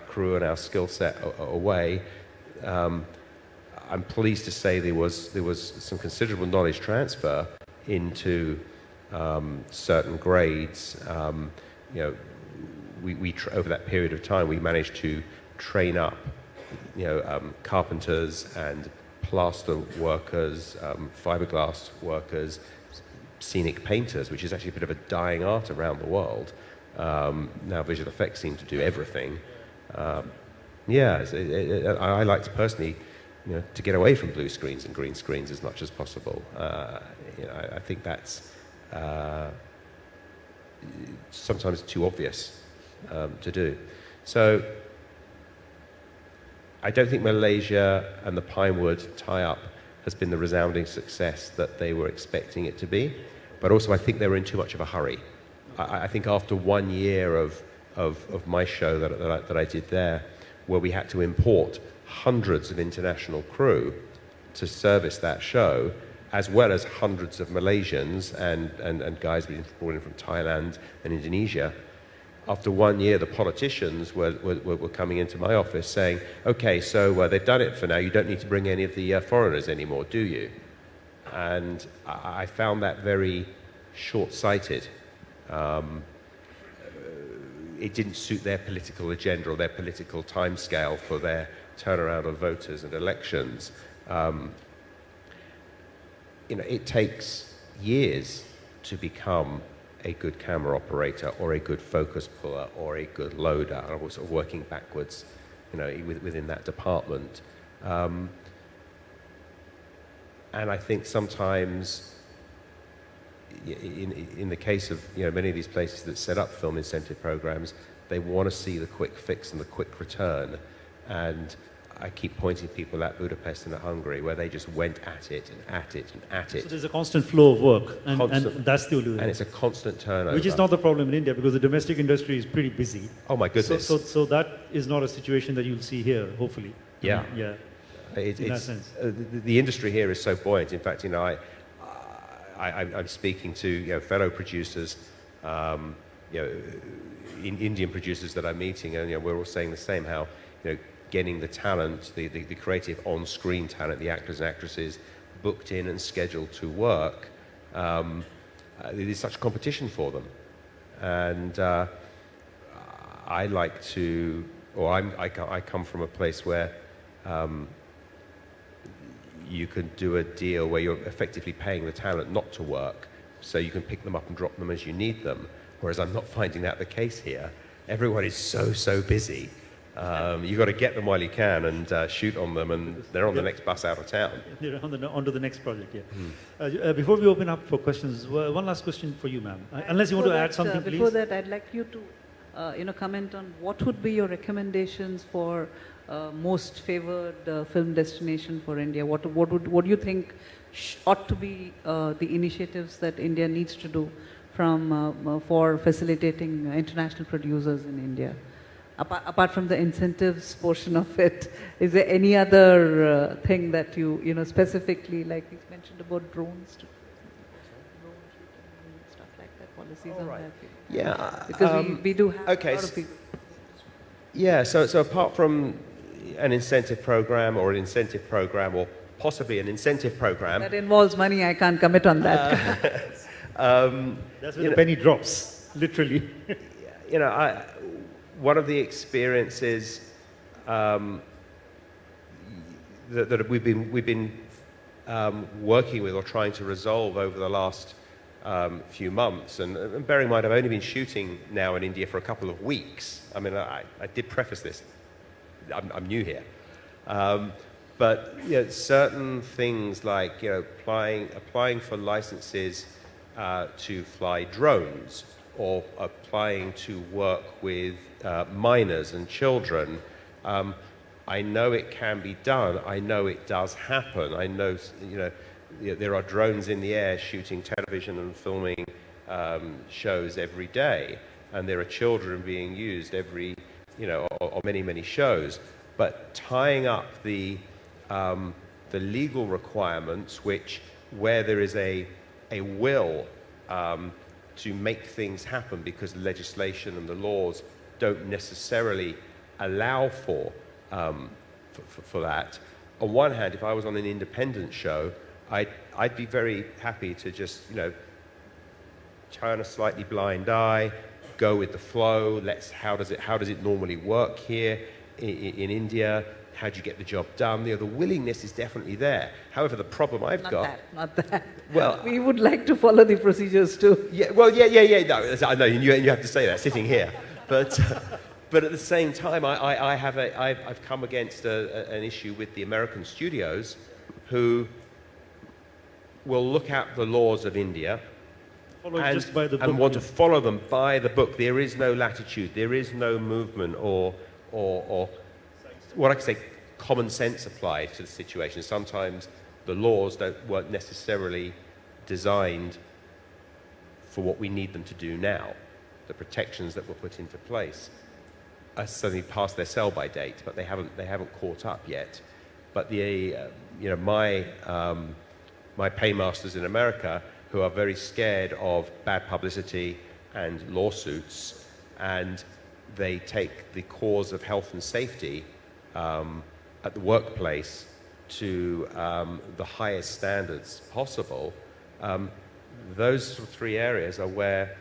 crew and our skill set away. I'm pleased to say there was some considerable knowledge transfer into certain grades. We over that period of time, we managed to train up, carpenters and plaster workers, fiberglass workers, scenic painters, which is actually a bit of a dying art around the world. Now visual effects seem to do everything. I like to personally, to get away from blue screens and green screens as much as possible. I think that's sometimes too obvious to do. So I don't think Malaysia and the Pinewood tie-up has been the resounding success that they were expecting it to be, but also I think they were in too much of a hurry. I think after 1 year of my show that I did there, where we had to import hundreds of international crew to service that show, as well as hundreds of Malaysians and guys being brought in from Thailand and Indonesia. After 1 year, the politicians were coming into my office saying, okay, so they've done it for now, you don't need to bring any of the foreigners anymore, do you? And I found that very short-sighted. It didn't suit their political agenda or their political timescale for their turnaround of voters and elections. It takes years to become a good camera operator or a good focus puller or a good loader, and I was sort of working backwards, within that department. And I think sometimes, in the case of many of these places that set up film incentive programs, they want to see the quick fix and the quick return. And I keep pointing people at Budapest and at Hungary, where they just went at it and at it and at it. So there's a constant flow of work, and that's the only. And it's a constant turnover. Which is not the problem in India, because the domestic industry is pretty busy. Oh my goodness! So that is not a situation that you'll see here, hopefully. Yeah. Yeah. In that sense. The industry here is so buoyant. In fact, I'm speaking to fellow producers, Indian producers that I'm meeting, and we're all saying the same. How getting the talent, the creative on-screen talent, the actors and actresses booked in and scheduled to work. There's such competition for them, and I like to, I come from a place where you can do a deal where you're effectively paying the talent not to work, so you can pick them up and drop them as you need them. Whereas I'm not finding that the case here. Everyone is so busy. You've got to get them while you can and shoot on them, and they're on the next bus out of town. They're on to the next project, yeah. Before we open up for questions, one last question for you, ma'am. Unless you want to add something, please. Before that, I'd like you to comment on what would be your recommendations for most favored film destination for India. What do you think ought to be the initiatives that India needs to do for facilitating international producers in India? Apart from the incentives portion of it, is there any other thing that you specifically, like you mentioned about drones, stuff like that, policies on that? Yeah, because we do have a lot of people. Yeah, so apart from an incentive program or possibly an incentive program that involves money, I can't commit on that. That's where the penny drops, literally. One of the experiences that we've been working with or trying to resolve over the last few months, and bearing in mind I've only been shooting now in India for a couple of weeks. I mean, I did preface this. I'm new here, but certain things like applying for licenses to fly drones, or applying to work with minors and children. I know it can be done. I know it does happen. I know, there are drones in the air shooting television and filming shows every day, and there are children being used every, on many shows. But tying up the legal requirements, where there is a will to make things happen, because the legislation and the laws don't necessarily allow for that. On one hand, if I was on an independent show, I'd be very happy to just turn a slightly blind eye, go with the flow. How does it normally work here in India? How do you get the job done? The willingness is definitely there. However, the problem I've got... Not that. Well, we would like to follow the procedures too. Yeah. Well, yeah. No, I know you have to say that sitting here, but at the same time, I've come against an issue with the American studios, who will look at the laws of India and want to follow them by the book. There is no latitude. There is no movement or what I can say, common sense applied to the situation. Sometimes the laws weren't necessarily designed for what we need them to do now. The protections that were put into place are suddenly past their sell-by date, but they haven't caught up yet. But my paymasters in America, who are very scared of bad publicity and lawsuits, and they take the cause of health and safety at the workplace to the highest standards possible. Those three areas are where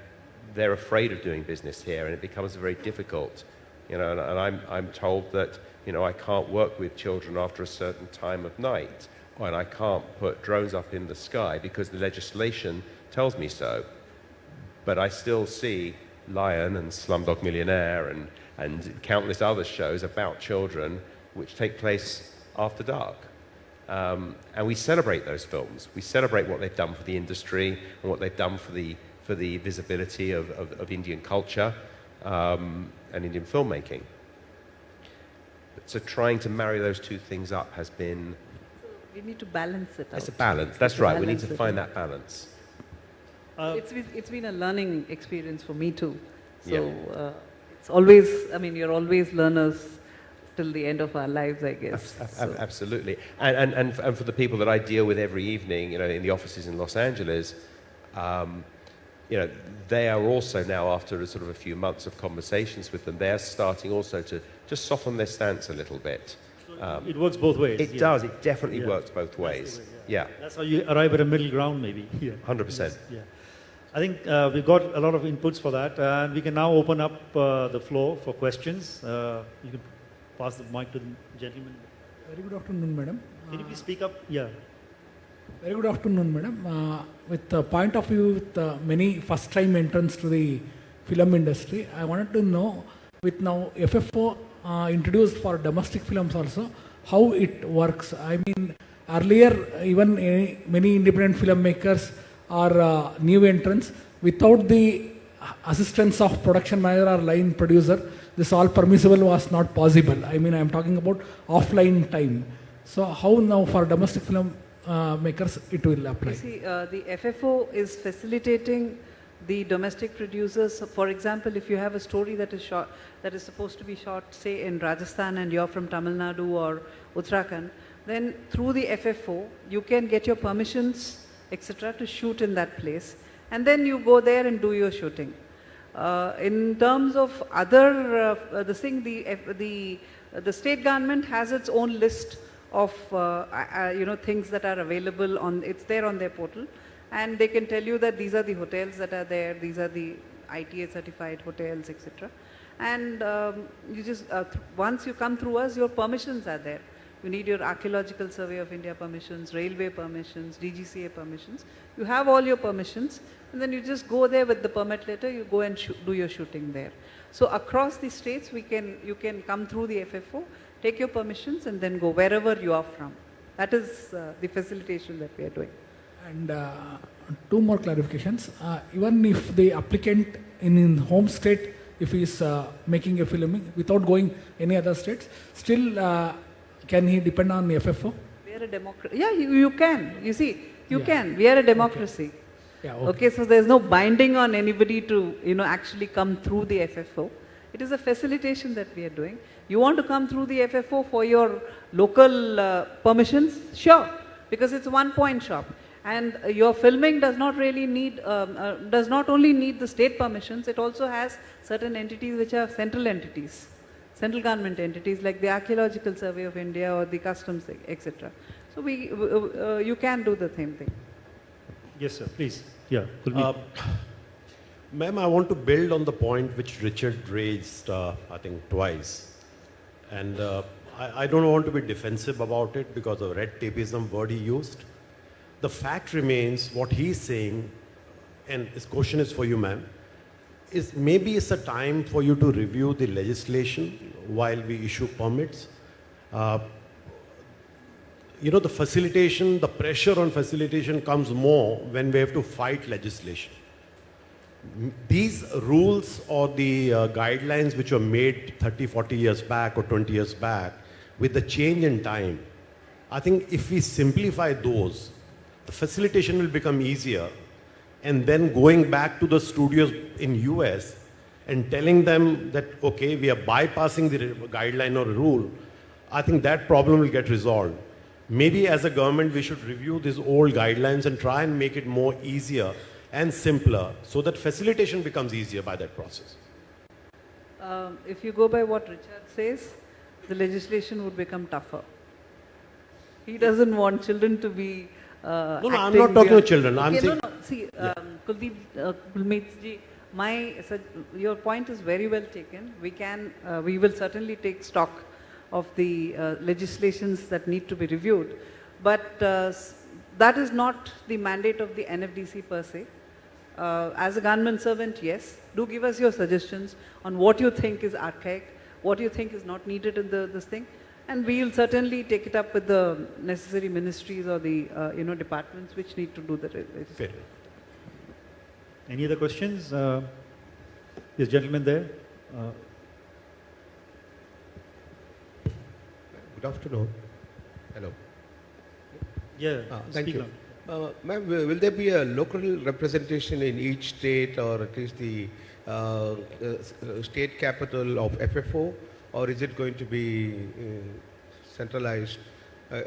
they're afraid of doing business here, and it becomes very difficult. And I'm told that I can't work with children after a certain time of night, and I can't put drones up in the sky because the legislation tells me so. But I still see Lion and Slumdog Millionaire and countless other shows about children which take place after dark. And we celebrate those films. We celebrate what they've done for the industry and what they've done for the visibility of Indian culture and Indian filmmaking. So trying to marry those two things up has been... We need to balance it out. It's a balance, that's right. We need to find that balance. It's been a learning experience for me too. So it's always, I mean, you're always learners till the end of our lives, I guess. Absolutely. And for the people that I deal with every evening, in the offices in Los Angeles, they are also now, after sort of a few months of conversations with them, they are starting also to just soften their stance a little bit. It works both ways. It does. It definitely works both ways. That's how you arrive at a middle ground, maybe. 100%. Yeah. I think we've got a lot of inputs for that, and we can now open up the floor for questions. You can pass the mic to the gentleman. Very good afternoon, madam. Can you please speak up? Yeah. Very good afternoon, madam. With the point of view with many first-time entrants to the film industry, I wanted to know, with now FFO introduced for domestic films also, how it works. I mean, earlier even many independent filmmakers or new entrants, without the assistance of production manager or line producer, this all permissible was not possible. I mean, I am talking about offline time. So how now for domestic film makers it will apply? You see, the FFO is facilitating the domestic producers. So for example, if you have a story that is shot, that is supposed to be shot, say in Rajasthan, and you're from Tamil Nadu or Uttarakhand, then through the FFO, you can get your permissions, etc., to shoot in that place, and then you go there and do your shooting. In terms of other, the state government has its own list of things that are available on. It's there on their portal, and they can tell you that these are the hotels that are there. These are the ITA certified hotels, etc. And you just once you come through us, your permissions are there. You need your Archaeological Survey of India permissions, railway permissions, DGCA permissions. You have all your permissions, and then you just go there with the permit letter. You go and do your shooting there. So across the states, you can come through the FFO, take your permissions, and then go wherever you are from. That is the facilitation that we are doing. And two more clarifications. Even if the applicant in home state, if he is making a film without going any other states, still can he depend on the FFO? We are a democracy. Yeah, you can. You see, you can. We are a democracy. Okay. Yeah, okay, so there's no binding on anybody to actually come through the FFO. It is a facilitation that we are doing. You want to come through the FFO for your local permissions? Sure, because it's one point shop. And your filming does not really need, does not only need the state permissions, it also has certain entities which are central entities, central government entities like the Archaeological Survey of India or the Customs, etc. So you can do the same thing. Yes, sir, please. Yeah. Ma'am, I want to build on the point which Richard raised, I think, twice. And I don't want to be defensive about it because of red tapeism word he used. The fact remains, what he's saying, and his question is for you, ma'am, is maybe it's a time for you to review the legislation while we issue permits. The facilitation, the pressure on facilitation comes more when we have to fight legislation. These rules or the guidelines which were made 30, 40 years back or 20 years back, with the change in time, I think if we simplify those, the facilitation will become easier. And then going back to the studios in US and telling them that, okay, we are bypassing the guideline or rule, I think that problem will get resolved. Maybe as a government, we should review these old guidelines and try and make it more easier and simpler so that facilitation becomes easier by that process. If you go by what Richard says, the legislation would become tougher. He doesn't want children to be No, I'm not talking about children. I'm saying... See, Kuldeep, Kulmeet ji, your point is very well taken. We will certainly take stock of the legislations that need to be reviewed. But that is not the mandate of the NFDC per se. As a government servant, yes, do give us your suggestions on what you think is archaic, what you think is not needed in this thing, and we will certainly take it up with the necessary ministries or the departments which need to do the legislation. Any other questions? This gentleman there. Good afternoon. Hello. Yeah, thank speak you. on. Ma'am, will there be a local representation in each state, or at least the state capital of FFO, or is it going to be centralized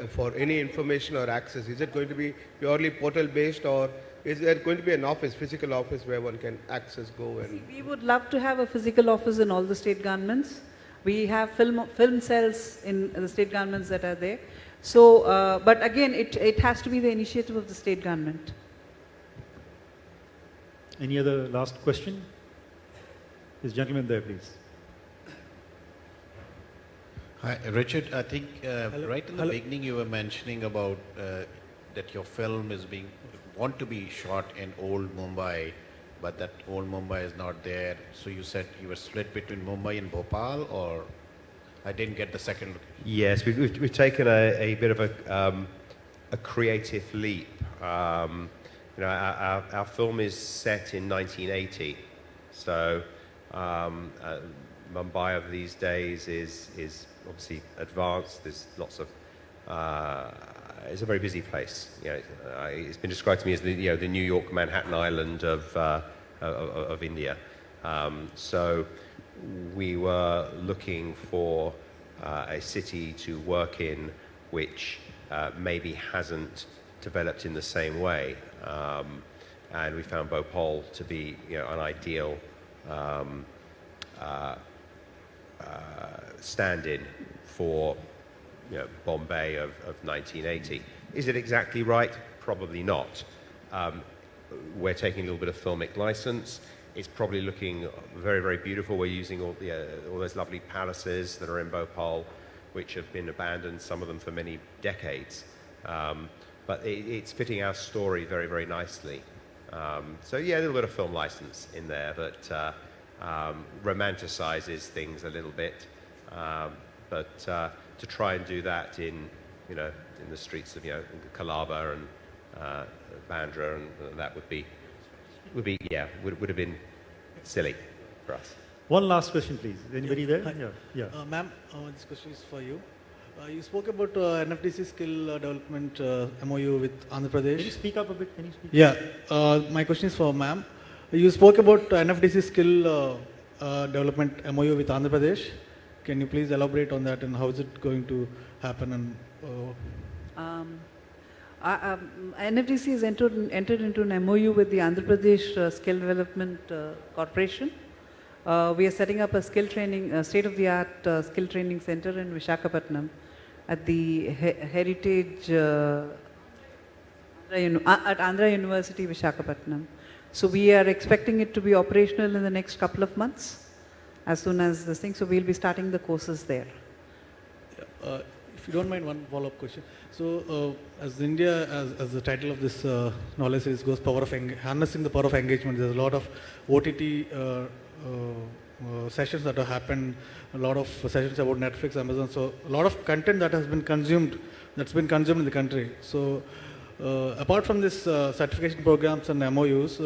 for any information or access? Is it going to be purely portal based, or is there going to be an office, physical office where one can access, go and... We would love to have a physical office in all the state governments. We have film cells in the state governments that are there. So, but again, it has to be the initiative of the state government. Any other last question? This gentleman there, please. Hi, Richard. I think right in the beginning you were mentioning about that your film is want to be shot in old Mumbai, but that old Mumbai is not there. So you said you were split between Mumbai and Bhopal, or I didn't get the second location. Yes, we've taken a bit of a creative leap. Our film is set in 1980, so Mumbai of these days is obviously advanced. There's lots of it's a very busy place. It's been described to me as the New York Manhattan Island of India. So we were looking for a city to work in which maybe hasn't developed in the same way, and we found Bhopal to be an ideal stand-in for Bombay of 1980. Is it exactly right? Probably not. We're taking a little bit of filmic license. It's probably looking very, very beautiful. We're using all those lovely palaces that are in Bhopal, which have been abandoned, some of them for many decades. But it's fitting our story very, very nicely. So yeah, a little bit of film license in there that romanticizes things a little bit. But to try and do that in the streets of Colaba and Bandra, and that would have been silly for us. One last question, please. Anybody there? Yeah. Ma'am, this question is for you. You spoke about NFDC skill development MOU with Andhra Pradesh. Can you speak up a bit? Yeah. My question is for ma'am. You spoke about NFDC skill development MOU with Andhra Pradesh. Can you please elaborate on that, and how is it going to happen? And NFDC has entered into an MOU with the Andhra Pradesh Skill Development Corporation. We are setting up a skill training, state-of-the-art skill training center in Visakhapatnam at the Heritage at Andhra University, Visakhapatnam. So we are expecting it to be operational in the next couple of months, as soon as this thing. So we'll be starting the courses there. If you don't mind, one follow-up question. So, as India, as the title of this knowledge series goes, harnessing the power of engagement. There's a lot of OTT sessions that have happened, a lot of sessions about Netflix, Amazon. So, a lot of content that has been consumed, in the country. So, apart from this certification programs and MOUs,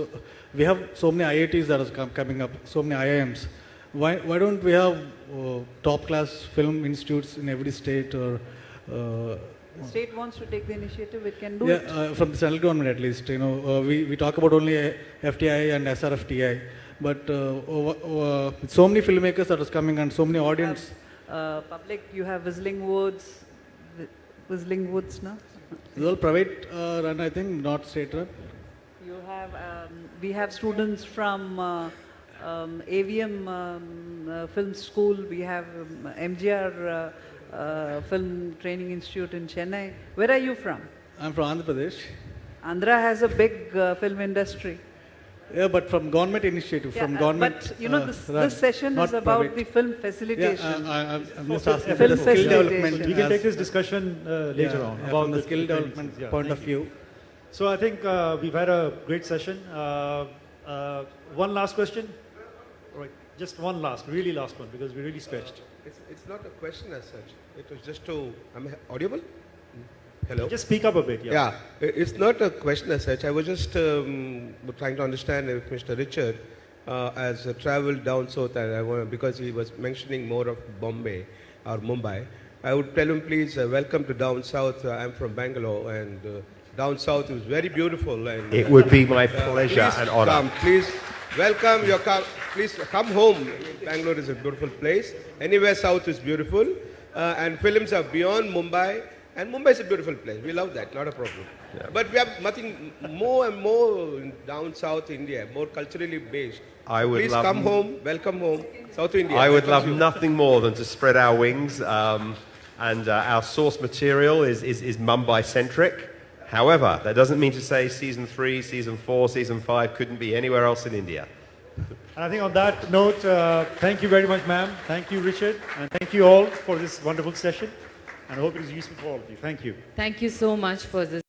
we have so many IITs that are coming up, so many IIMs. Why don't we have top-class film institutes in every state? Or the state wants to take the initiative, it can do it. From the central government at least. We talk about only FTI and SRFTI, but with so many filmmakers that is coming and so many audience. Public, you have Whistling Woods now. It's all private run, I think, not state run. You have, we have students from AVM Film School, we have MGR Film Training Institute in Chennai. Where are you from? I'm from Andhra Pradesh. Andhra has a big film industry. Yeah, but from government initiative, from government. But this session is about private. The film facilitation. Yeah, I'm just asking film the skill development. We can take this discussion later on about the skill development point of view. So I think we've had a great session. One last question. All right, just one last, really last one, because we're really stretched. It's not a question as such. It was just to, am I audible? Hello? Just speak up a bit, yeah. Yeah, it's not a question as such. I was just trying to understand if Mr. Richard has traveled down south, and because he was mentioning more of Bombay or Mumbai, I would tell him, please, welcome to down south. I'm from Bangalore, and down south is very beautiful. And It would be my pleasure and honor. Please, welcome. Please come home. Bangalore is a beautiful place. Anywhere south is beautiful. And films are beyond Mumbai. And Mumbai is a beautiful place. We love that, not a problem. Yeah. But we have nothing more and more down south India, more culturally based. I would Please love come home, welcome home, South India. I would love welcomes you. nothing more than to spread our wings, and our source material is Mumbai-centric. However, that doesn't mean to say season 3, season 4, season 5 couldn't be anywhere else in India. And I think on that note, thank you very much, ma'am. Thank you, Richard. And thank you all for this wonderful session. And I hope it is useful for all of you. Thank you. Thank you so much for this.